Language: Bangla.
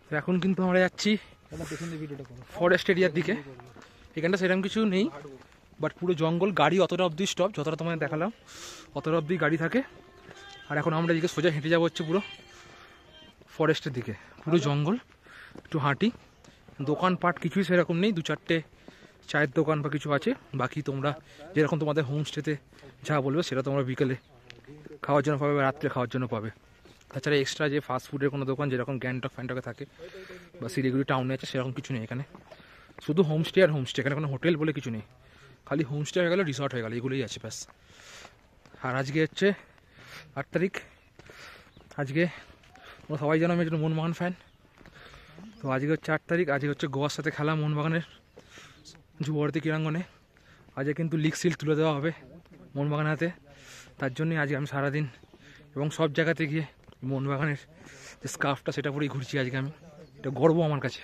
তো এখন কিন্তু আমরা যাচ্ছি ফরেস্ট এরিয়ার দিকে। এখানটা সেরকম কিছু নেই, বাট পুরো জঙ্গল, গাড়ি অতটা অবধি স্টপ, যতটা তোমায় দেখালাম অতটা অবধি গাড়ি থাকে। আর এখন আমরা এদিকে সোজা হেঁটে যাবো হচ্ছে পুরো ফরেস্টের দিকে, পুরো জঙ্গল, একটু হাঁটি। দোকানপাট কিছুই সেরকম নেই, 2-4টে চায়ের দোকান বা কিছু আছে। বাকি তোমরা যেরকম তোমাদের হোমস্টেতে যা বলবে সেটা তোমরা বিকেলে খাওয়ার জন্য পাবে বা রাত্রে খাওয়ার জন্য পাবে। তাছাড়া এক্সট্রা যে ফাস্ট ফুডের কোনো দোকান যেরকম গ্যাংটক ফ্যাংটকে থাকে বা শিলিগুড়ি টাউনে আছে সেরকম কিছু নেই এখানে। শুধু হোমস্টে আর হোমস্টে, এখানে কোনো হোটেল বলে কিছু নেই, খালি হোমস্টে হয়ে গেল, রিসর্ট হয়ে গেল, এগুলোই আছে ব্যাস। আর আজকে হচ্ছে 8 তারিখ। আজকে তোমরা সবাই জানো আমি একজন মোহনবাগান ফ্যান। তো আজকে হচ্ছে 8 তারিখ, আজকে হচ্ছে গোয়ার সাথে খেলা মোহনবাগানের যুবভারতী ক্রীড়াঙ্গনে। আজকে কিন্তু লিগ সিল তুলে দেওয়া হবে মোহনবাগান হাতে। তার জন্যই আজকে আমি সারাদিন এবং সব জায়গাতে গিয়ে মোহনবাগানের যে স্কার্ফটা সেটা পরেই ঘুরছি আজকে আমি। এটা গর্ব আমার কাছে।